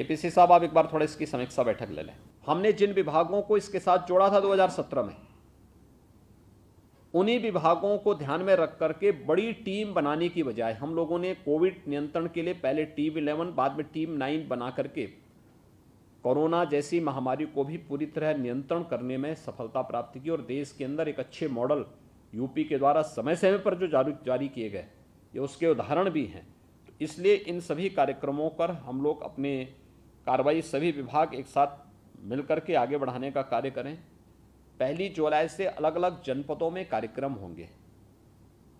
APC साहब, आप एक बार थोड़ा इसकी समीक्षा बैठक ले लें। हमने जिन विभागों को इसके साथ जोड़ा था 2017 में, उन्हीं विभागों को ध्यान में रख करके बड़ी टीम बनाने की बजाय हम लोगों ने कोविड नियंत्रण के लिए पहले टीम 11, बाद में टीम 9 बना करके कोरोना जैसी महामारी को भी पूरी तरह नियंत्रण करने में सफलता प्राप्त की और देश के अंदर एक अच्छे मॉडल यूपी के द्वारा समय समय पर जो जारी किए गए, ये उसके उदाहरण भी हैं। तो इसलिए इन सभी कार्यक्रमों पर हम लोग अपने कार्रवाई सभी विभाग एक साथ मिलकर के आगे बढ़ाने का कार्य करें। 1 जुलाई से अलग अलग जनपदों में कार्यक्रम होंगे।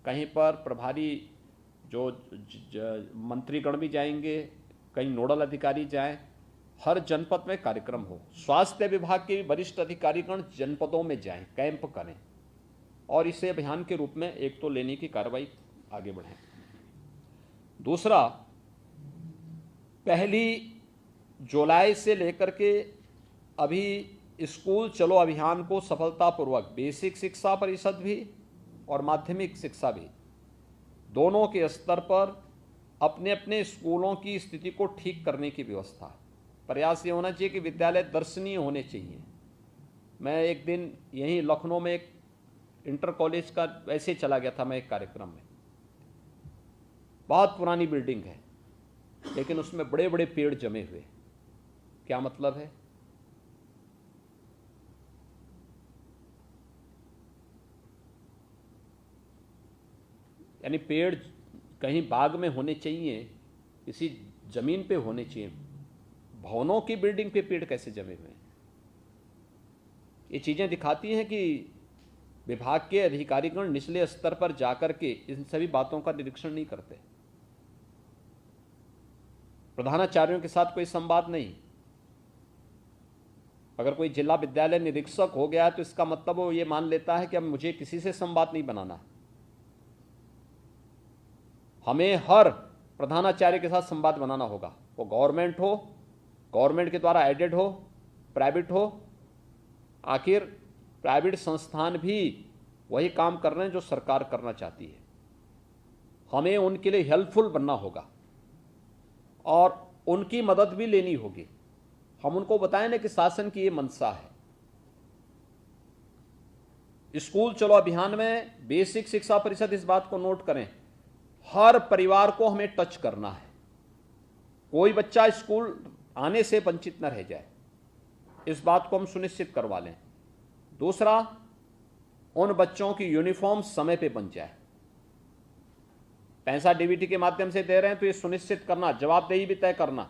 कहीं पर प्रभारी जो मंत्रीगण भी जाएंगे, कहीं नोडल अधिकारी जाएं, हर जनपद में कार्यक्रम हो। स्वास्थ्य विभाग के वरिष्ठ अधिकारीगण जनपदों में जाएं, कैंप करें और इसे अभियान के रूप में एक तो लेने की कार्रवाई आगे बढ़ें। दूसरा, 1 जुलाई से लेकर के अभी स्कूल चलो अभियान को सफलतापूर्वक बेसिक शिक्षा परिषद भी और माध्यमिक शिक्षा भी दोनों के स्तर पर अपने अपने स्कूलों की स्थिति को ठीक करने की व्यवस्था। प्रयास ये होना चाहिए कि विद्यालय दर्शनीय होने चाहिए। मैं एक दिन यहीं लखनऊ में एक इंटर कॉलेज का वैसे चला गया था मैं एक कार्यक्रम में। बहुत पुरानी बिल्डिंग है, लेकिन उसमें बड़े बड़े पेड़ जमे हुए। क्या मतलब है? यानी पेड़ कहीं बाग में होने चाहिए, किसी जमीन पे होने चाहिए। भवनों की बिल्डिंग पे पेड़ कैसे जमे हुए हैं? ये चीजें दिखाती हैं कि विभाग के अधिकारीगण निचले स्तर पर जाकर के इन सभी बातों का निरीक्षण नहीं करते। प्रधानाचार्यों के साथ कोई संवाद नहीं। अगर कोई जिला विद्यालय निरीक्षक हो गया तो इसका मतलब वो ये मान लेता है कि अब मुझे किसी से संवाद नहीं बनाना। हमें हर प्रधानाचार्य के साथ संवाद बनाना होगा। वो गवर्नमेंट हो, गवर्नमेंट के द्वारा एडेड हो, प्राइवेट हो। आखिर प्राइवेट संस्थान भी वही काम कर रहे हैं जो सरकार करना चाहती है। हमें उनके लिए हेल्पफुल बनना होगा और उनकी मदद भी लेनी होगी। हम उनको बताएं ना कि शासन की ये मंशा है। स्कूल चलो अभियान में बेसिक शिक्षा परिषद इस बात को नोट करें, हर परिवार को हमें टच करना है। कोई बच्चा स्कूल आने से वंचित न रह जाए, इस बात को हम सुनिश्चित करवा लें। दूसरा, उन बच्चों की यूनिफॉर्म समय पे बन जाए। पैसा डीबीटी के माध्यम से दे रहे हैं तो ये सुनिश्चित करना, जवाबदेही भी तय करना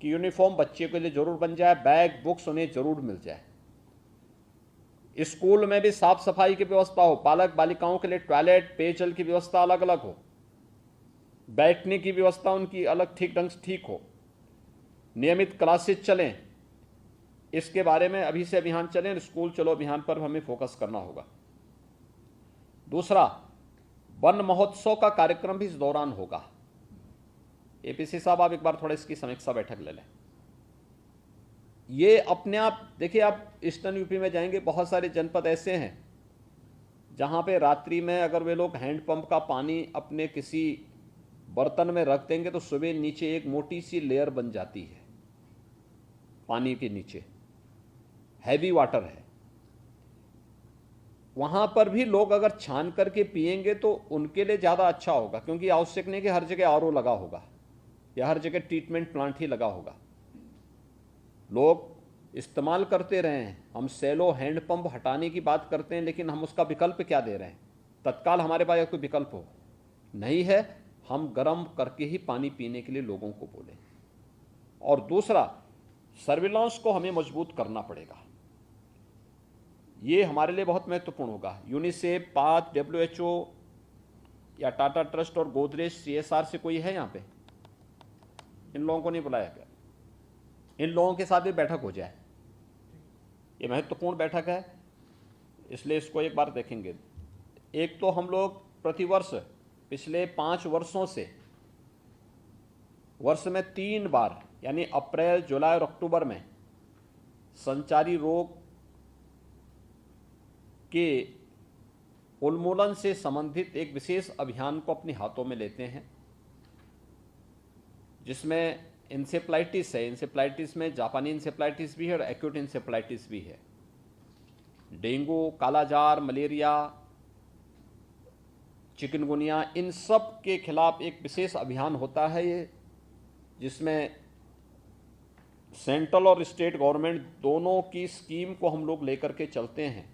कि यूनिफॉर्म बच्चे के लिए जरूर बन जाए, बैग बुक्स उन्हें जरूर मिल जाए। स्कूल में भी साफ सफाई की व्यवस्था हो, बालक बालिकाओं के लिए टॉयलेट, पेयजल की व्यवस्था अलग अलग हो, बैठने की व्यवस्था उनकी अलग ठीक ढंग से ठीक हो, नियमित क्लासेस चलें। इसके बारे में अभी से अभियान चलें। स्कूल चलो अभियान पर हमें फोकस करना होगा। दूसरा, वन महोत्सव का कार्यक्रम भी इस दौरान होगा। एपीसी साहब, आप एक बार थोड़ा इसकी समीक्षा बैठक ले लें। ये अपने आप देखिए, आप ईस्टर्न यूपी में जाएंगे, बहुत सारे जनपद ऐसे हैं जहां पे रात्रि में अगर वे लोग हैंडपंप का पानी अपने किसी बर्तन में रख देंगे तो सुबह नीचे एक मोटी सी लेयर बन जाती है, पानी के नीचे हैवी वाटर है। वहां पर भी लोग अगर छान करके पिएंगे तो उनके लिए ज़्यादा अच्छा होगा, क्योंकि आवश्यक नहीं कि हर जगह आरओ लगा होगा या हर जगह ट्रीटमेंट प्लांट ही लगा होगा। लोग इस्तेमाल करते रहे हैं। हम सेलो हैंडपंप हटाने की बात करते हैं, लेकिन हम उसका विकल्प क्या दे रहे हैं? तत्काल हमारे पास कोई विकल्प हो नहीं है, हम गर्म करके ही पानी पीने के लिए लोगों को बोलें। और दूसरा, सर्विलांस को हमें मजबूत करना पड़ेगा। ये हमारे लिए बहुत महत्वपूर्ण होगा। यूनिसेफ, पाक, WHO या टाटा ट्रस्ट और गोदरेज CSR से कोई है यहाँ पे? इन लोगों को नहीं बुलाया गया। इन लोगों के साथ भी बैठक हो जाए। ये महत्वपूर्ण बैठक है, इसलिए इसको एक बार देखेंगे। एक तो हम लोग प्रतिवर्ष पिछले 5 वर्षों से वर्ष में 3 बार, यानी अप्रैल, जुलाई और अक्टूबर में संचारी रोग के उन्मूलन से संबंधित एक विशेष अभियान को अपने हाथों में लेते हैं, जिसमें इंसेफ्लाइटिस है। इंसेफ्लाइटिस में जापानी इंसेफ्लाइटिस भी है और एक्यूट इंसेफ्लाइटिस भी है। डेंगू, कालाजार, मलेरिया, चिकनगुनिया, इन सब के खिलाफ एक विशेष अभियान होता है ये, जिसमें सेंट्रल और स्टेट गवर्नमेंट दोनों की स्कीम को हम लोग लेकर के चलते हैं।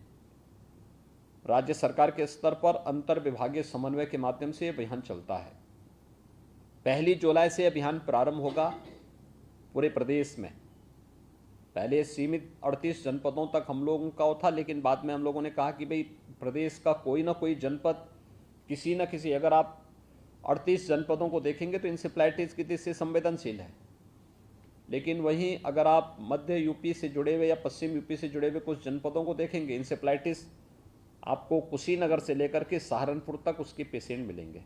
राज्य सरकार के स्तर पर अंतर विभागीय समन्वय के माध्यम से अभियान चलता है। 1 जुलाई से अभियान प्रारंभ होगा पूरे प्रदेश में। पहले सीमित 38 जनपदों तक हम लोगों का था, लेकिन बाद में हम लोगों ने कहा कि भाई प्रदेश का कोई ना कोई जनपद किसी न किसी, अगर आप 38 जनपदों को देखेंगे तो इंसेफ्लाइटिस की दृष्टि से संवेदनशील है, लेकिन वहीं अगर आप मध्य यूपी से जुड़े हुए या पश्चिम यूपी से जुड़े हुए कुछ जनपदों को देखेंगे, इंसेफ्लाइटिस आपको कुशीनगर से लेकर के सहारनपुर तक उसके पेशेंट मिलेंगे।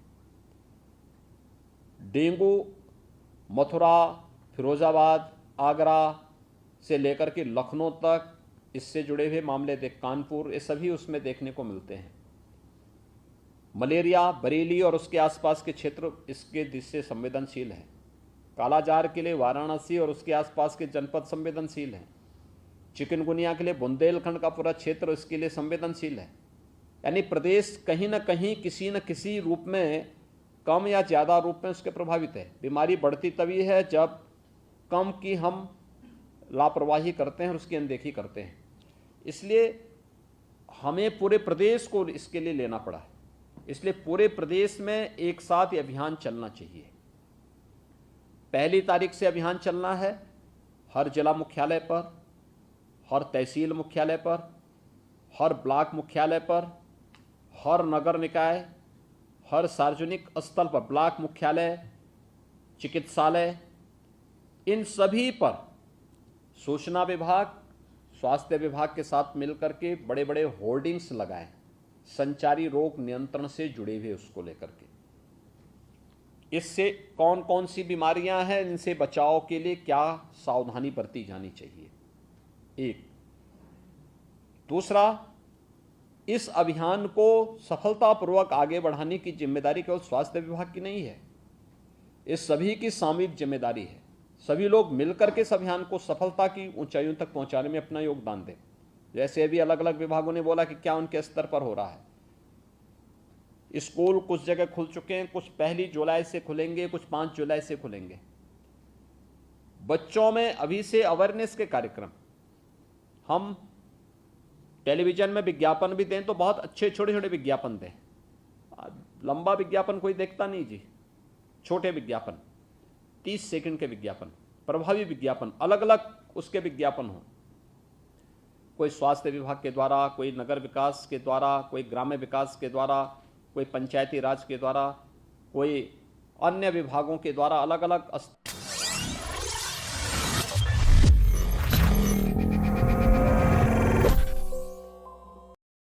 डेंगू मथुरा, फिरोजाबाद, आगरा से लेकर के लखनऊ तक इससे जुड़े हुए मामले कानपुर, ये सभी उसमें देखने को मिलते हैं। मलेरिया बरेली और उसके आसपास के क्षेत्र इसके दृष्टि से संवेदनशील है। कालाजार के लिए वाराणसी और उसके आसपास के जनपद संवेदनशील हैं। चिकनगुनिया के लिए बुंदेलखंड का पूरा क्षेत्र इसके लिए संवेदनशील है। यानी प्रदेश कहीं ना कहीं किसी न किसी रूप में, कम या ज़्यादा रूप में उसके प्रभावित है। बीमारी बढ़ती तभी है जब कम की हम लापरवाही करते हैं और उसकी अनदेखी करते हैं। इसलिए हमें पूरे प्रदेश को इसके लिए लेना पड़ा है। इसलिए पूरे प्रदेश में एक साथ ये अभियान चलना चाहिए। 1 तारीख से अभियान चलना है। हर जिला मुख्यालय पर, हर तहसील मुख्यालय पर, हर ब्लॉक मुख्यालय पर, हर नगर निकाय, हर सार्वजनिक स्थल पर, ब्लॉक मुख्यालय, चिकित्सालय, इन सभी पर सूचना विभाग, स्वास्थ्य विभाग के साथ मिलकर के बड़े बड़े होर्डिंग्स लगाएं, संचारी रोग नियंत्रण से जुड़े हुए उसको लेकर के। इससे कौन कौन सी बीमारियां हैं, इनसे बचाव के लिए क्या सावधानी बरती जानी चाहिए, एक। दूसरा, इस अभियान को सफलतापूर्वक आगे बढ़ाने की जिम्मेदारी केवल स्वास्थ्य विभाग की नहीं है, इस सभी की सामूहिक जिम्मेदारी है। सभी लोग मिलकर के इस अभियान को सफलता की ऊंचाइयों तक पहुंचाने में अपना योगदान दें। जैसे अभी अलग अलग विभागों ने बोला कि क्या उनके स्तर पर हो रहा है। स्कूल कुछ जगह खुल चुके हैं, कुछ 1 जुलाई से खुलेंगे, कुछ 5 जुलाई से खुलेंगे। बच्चों में अभी से अवेयरनेस के कार्यक्रम, हम टेलीविजन में विज्ञापन भी दें तो बहुत अच्छे छोटे छोटे विज्ञापन दें। लंबा विज्ञापन कोई देखता नहीं जी, छोटे विज्ञापन, 30 सेकंड के विज्ञापन, प्रभावी विज्ञापन, अलग अलग उसके विज्ञापन हो। कोई स्वास्थ्य विभाग के द्वारा, कोई नगर विकास के द्वारा, कोई ग्राम्य विकास के द्वारा, कोई पंचायती राज के द्वारा, कोई अन्य विभागों के द्वारा, अलग अलग